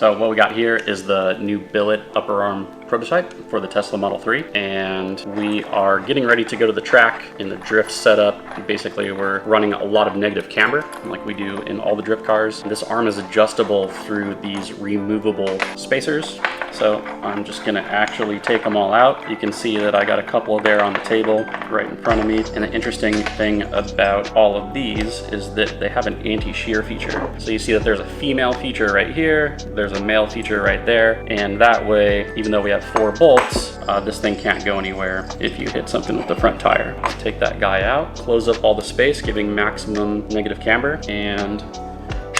So what we got here is the new Billet Upper Arm prototype for the Tesla Model 3, and we are getting ready to go to the track in the drift setup. Basically, we're running a lot of negative camber like we do in all the drift cars. This arm is adjustable through these removable spacers. So I'm just gonna actually take them all out. You can see that I got a couple there on the table right in front of me. And the interesting thing about all of these is that they have an anti-shear feature. So you see that there's a female feature right here, there's a male feature right there, and that way, even though we have 4 bolts, this thing can't go anywhere if you hit something with the front tire. Take that guy out, close up all the space, giving maximum negative camber, and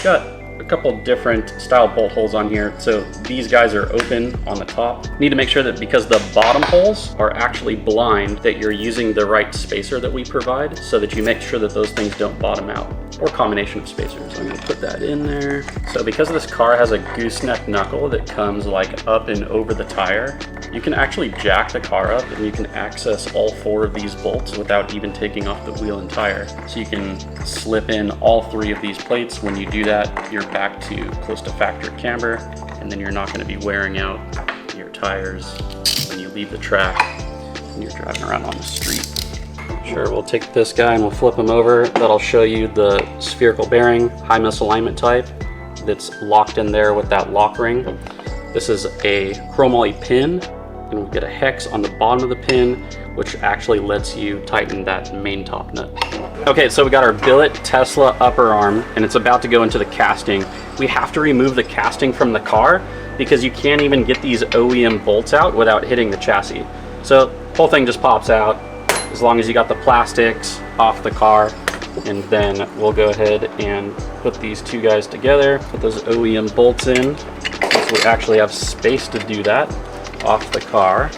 got a couple different style bolt holes on here. So these guys are open on the top. Need to make sure that because the bottom holes are actually blind, that you're using the right spacer that we provide so that you make sure that those things don't bottom out, or combination of spacers. I'm gonna put that in there. So because this car has a gooseneck knuckle that comes like up and over the tire, you can actually jack the car up and you can access all 4 of these bolts without even taking off the wheel and tire. So you can slip in all 3 of these plates. When you do that, you're back to close to factory camber, and then you're not going to be wearing out your tires when you leave the track and you're driving around on the street. Sure, we'll take this guy and we'll flip him over. That'll show you the spherical bearing, high misalignment type that's locked in there with that lock ring. This is a chromoly pin, and we get a hex on the bottom of the pin, which actually lets you tighten that main top nut. Okay, so we got our Billet Tesla upper arm, and it's about to go into the casting. We have to remove the casting from the car because you can't even get these OEM bolts out without hitting the chassis. So the whole thing just pops out as long as you got the plastics off the car, and then we'll go ahead and put these 2 guys together, put those OEM bolts in. So we actually have space to do that off the car.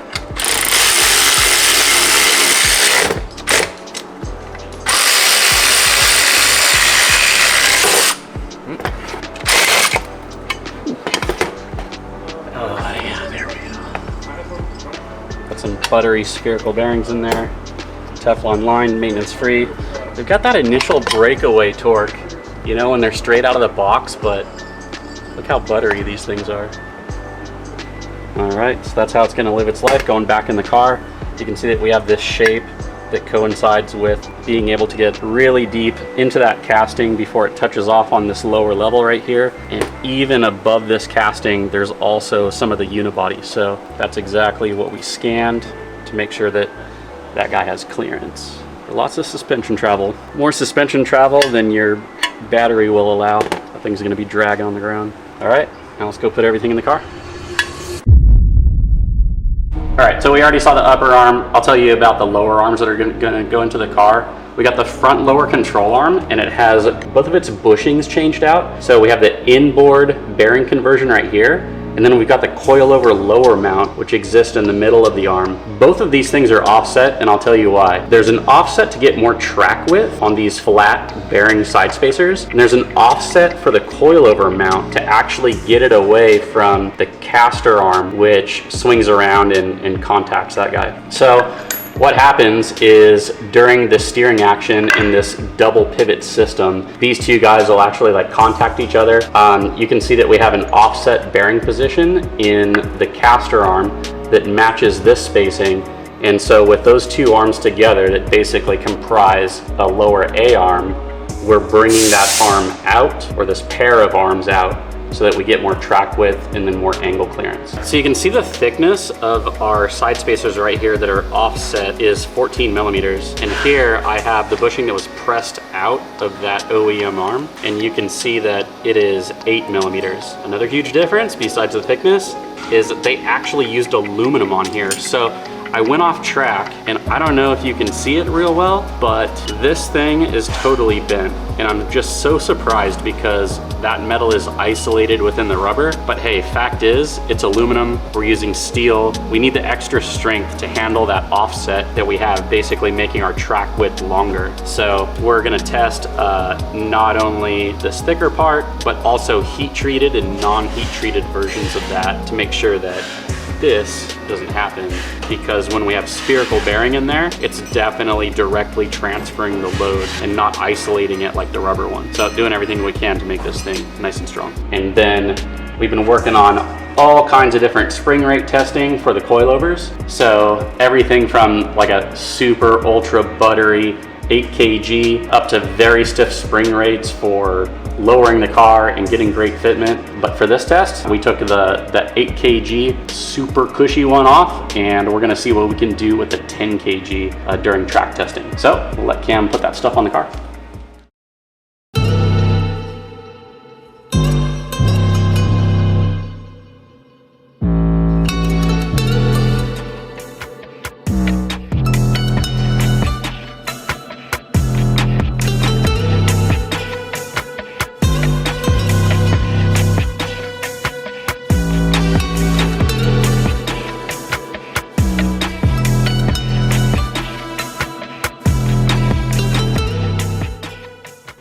Oh yeah, there we go. Got some buttery spherical bearings in there. Teflon line, maintenance free. They've got that initial breakaway torque, you know, when they're straight out of the box, but look how buttery these things are. All right, so that's how it's gonna live its life going back in the car. You can see that we have this shape that coincides with being able to get really deep into that casting before it touches off on this lower level right here. And even above this casting, there's also some of the unibody. So that's exactly what we scanned to make sure that that guy has clearance. Lots of suspension travel. More suspension travel than your battery will allow. That thing's gonna be dragging on the ground. All right, now let's go put everything in the car. All right, so we already saw the upper arm. I'll tell you about the lower arms that are gonna go into the car. We got the front lower control arm, and it has both of its bushings changed out. So we have the inboard bearing conversion right here, and then we've got the coilover lower mount, which exists in the middle of the arm. Both of these things are offset, and I'll tell you why. There's an offset to get more track width on these flat bearing side spacers, and there's an offset for the coilover mount to actually get it away from the caster arm, which swings around and contacts that guy. So what happens is during the steering action in this double pivot system, these 2 guys will actually like contact each other. You can see that we have an offset bearing position in the caster arm that matches this spacing. And so with those 2 arms together that basically comprise a lower A arm, we're bringing that arm out, or this pair of arms out, so that we get more track width and then more angle clearance. So you can see the thickness of our side spacers right here that are offset is 14 millimeters. And here I have the bushing that was pressed out of that OEM arm, and you can see that it is 8 millimeters. Another huge difference besides the thickness is that they actually used aluminum on here. So I went off track, and I don't know if you can see it real well, but this thing is totally bent. And I'm just so surprised because that metal is isolated within the rubber. But hey, fact is, it's aluminum, we're using steel. We need the extra strength to handle that offset that we have, basically making our track width longer. So we're gonna test not only this thicker part, but also heat treated and non-heat treated versions of that to make sure that this doesn't happen, because when we have spherical bearing in there, it's definitely directly transferring the load and not isolating it like the rubber one. So doing everything we can to make this thing nice and strong. And then We've been working on all kinds of different spring rate testing for the coilovers. So everything from like a super ultra buttery 8 kg up to very stiff spring rates for lowering the car and getting great fitment. But for this test, we took the 8 kg super cushy one off, and we're gonna see what we can do with the 10 kg during track testing. So we'll let Cam put that stuff on the car.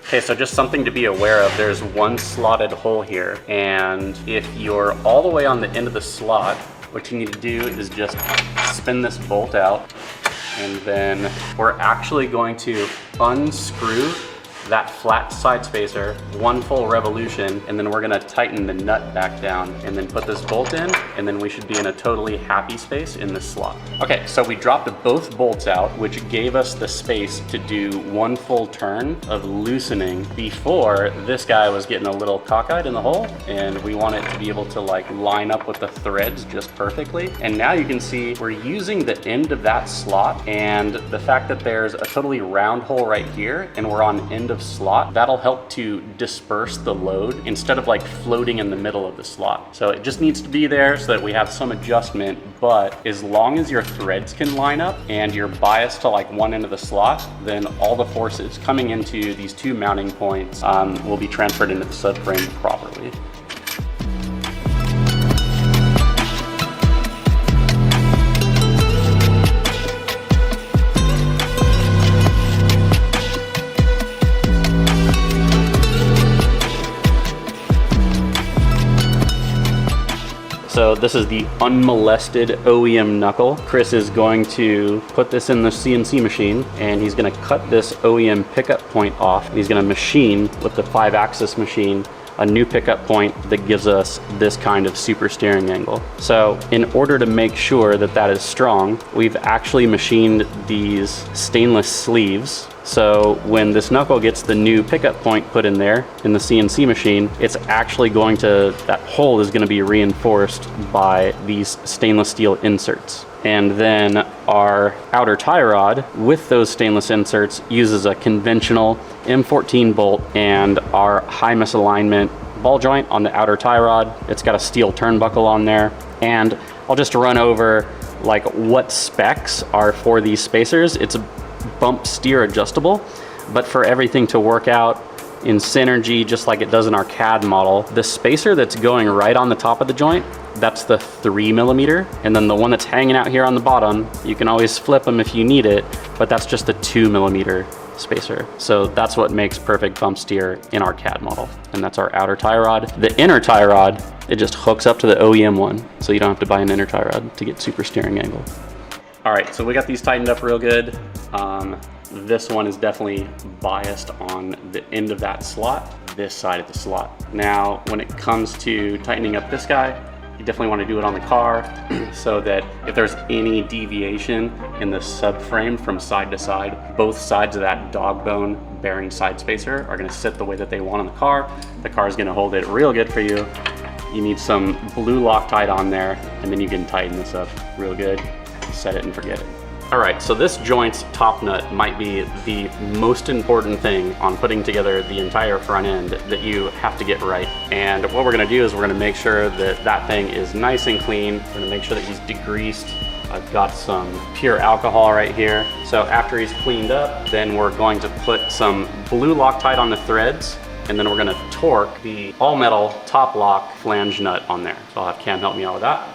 Okay, so just something to be aware of, there's one slotted hole here, and if you're all the way on the end of the slot, what you need to do is just spin this bolt out, and then we're actually going to unscrew that flat side spacer, one full revolution, and then we're gonna tighten the nut back down and then put this bolt in, and then we should be in a totally happy space in this slot. Okay, so we dropped both bolts out, which gave us the space to do one full turn of loosening before this guy was getting a little cockeyed in the hole, and we want it to be able to like line up with the threads just perfectly. And now you can see we're using the end of that slot, and the fact that there's a totally round hole right here and we're on end of slot, that'll help to disperse the load instead of like floating in the middle of the slot. So it just needs to be there so that we have some adjustment, but as long as your threads can line up and you're biased to like one end of the slot, then all the forces coming into these two mounting points will be transferred into the subframe properly. So this is the unmolested OEM knuckle. Chris is going to put this in the CNC machine, and he's gonna cut this OEM pickup point off. He's gonna machine with the 5-axis machine a new pickup point that gives us this kind of super steering angle. So in order to make sure that that is strong, we've actually machined these stainless sleeves. So when this knuckle gets the new pickup point put in there in the CNC machine, it's actually going to, that hole is going to be reinforced by these stainless steel inserts. And then our outer tie rod with those stainless inserts uses a conventional M14 bolt, and our high misalignment ball joint on the outer tie rod, it's got a steel turnbuckle on there. And I'll just run over like what specs are for these spacers. It's bump steer adjustable, but for everything to work out in synergy just like it does in our CAD model, the spacer that's going right on the top of the joint, that's the 3mm, and then the one that's hanging out here on the bottom, you can always flip them if you need it, but that's just the 2mm spacer. So that's what makes perfect bump steer in our CAD model, and that's our outer tie rod. The inner tie rod, it just hooks up to the OEM one, so you don't have to buy an inner tie rod to get super steering angle. All right, so we got these tightened up real good. This one is definitely biased on the end of that slot, this side of the slot. Now, when it comes to tightening up this guy, you definitely want to do it on the car so that if there's any deviation in the subframe from side to side, both sides of that dog bone bearing side spacer are going to sit the way that they want on the car. The car is going to hold it real good for you. You need some blue Loctite on there, and then you can tighten this up real good, set it and forget it. All right, so this joint's top nut might be the most important thing on putting together the entire front end that you have to get right. And what we're gonna do is we're gonna make sure that that thing is nice and clean. We're gonna make sure that he's degreased. I've got some pure alcohol right here. So after he's cleaned up, then we're going to put some blue Loctite on the threads, and then we're gonna torque the all metal top lock flange nut on there. So I'll have Cam help me out with that.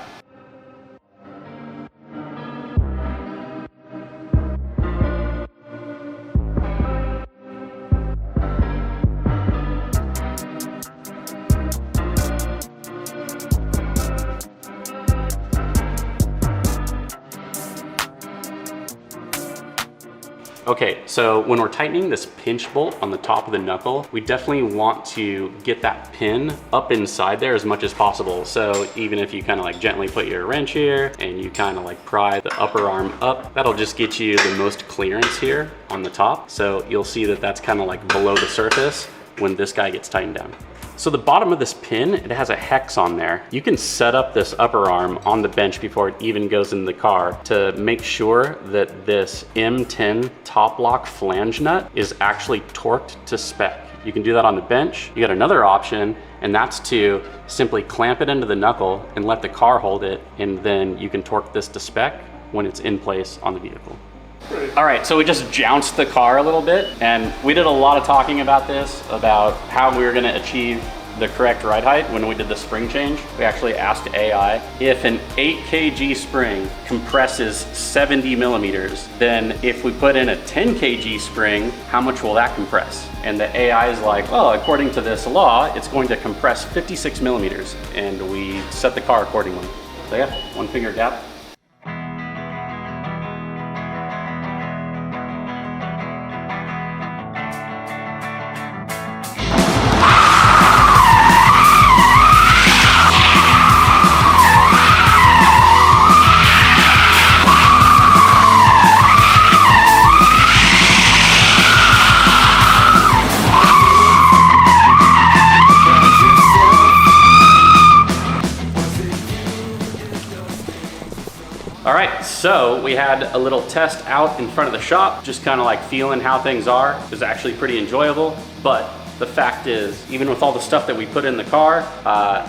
Okay, so when we're tightening this pinch bolt on the top of the knuckle, we definitely want to get that pin up inside there as much as possible. So even if you kind of like gently put your wrench here and you kind of like pry the upper arm up, that'll just get you the most clearance here on the top. So you'll see that that's kind of like below the surface when this guy gets tightened down. So the bottom of this pin, it has a hex on there. You can set up this upper arm on the bench before it even goes in the car to make sure that this M10 top lock flange nut is actually torqued to spec. You can do that on the bench. You got another option, and that's to simply clamp it into the knuckle and let the car hold it, and then you can torque this to spec when it's in place on the vehicle. All right, so we just jounced the car a little bit, and we did a lot of talking about this, about how we were gonna achieve the correct ride height when we did the spring change. We actually asked AI if an 8 kg spring compresses 70 millimeters, then if we put in a 10 kg spring, how much will that compress? And the AI is like, well, according to this law, it's going to compress 56 millimeters, and we set the car accordingly. So yeah, 1 finger gap. All right, so we had a little test out in front of the shop, just kind of like feeling how things are. It was actually pretty enjoyable, but the fact is, even with all the stuff that we put in the car,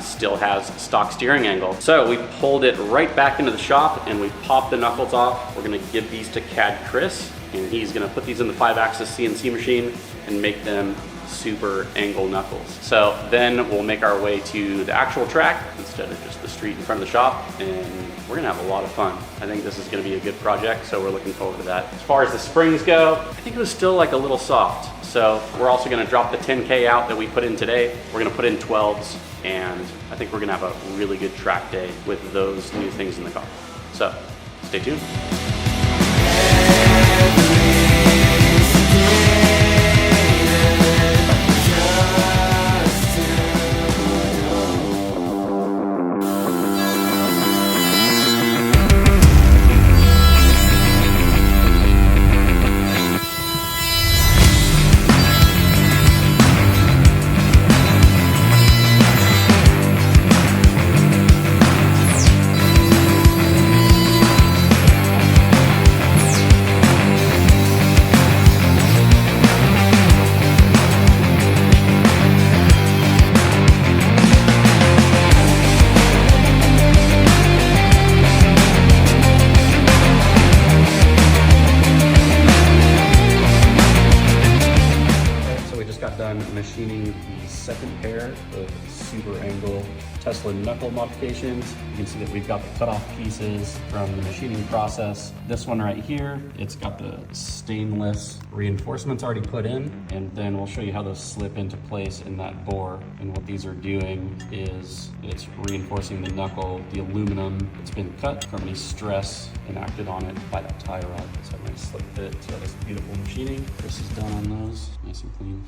still has stock steering angle. So we pulled it right back into the shop and we popped the knuckles off. We're gonna give these to CAD Chris, and he's gonna put these in the 5-axis CNC machine and make them super angle knuckles. So then we'll make our way to the actual track instead of just the street in front of the shop, and we're gonna have a lot of fun. I think this is gonna be a good project, so we're looking forward to that. As far as the springs go, I think it was still like a little soft. So we're also gonna drop the 10K out that we put in today. We're gonna put in 12s, and I think we're gonna have a really good track day with those new things in the car. So stay tuned. Machining the second pair of super angle Tesla knuckle modifications. You can see that we've got the cutoff pieces from the machining process. This one right here, it's got the stainless reinforcements already put in, and then we'll show you how those slip into place in that bore. And what these are doing is it's reinforcing the knuckle, the aluminum that's been cut from any stress enacted on it by that tie rod. So a nice slip fit. So that's beautiful machining. Chris is done on those, nice and clean.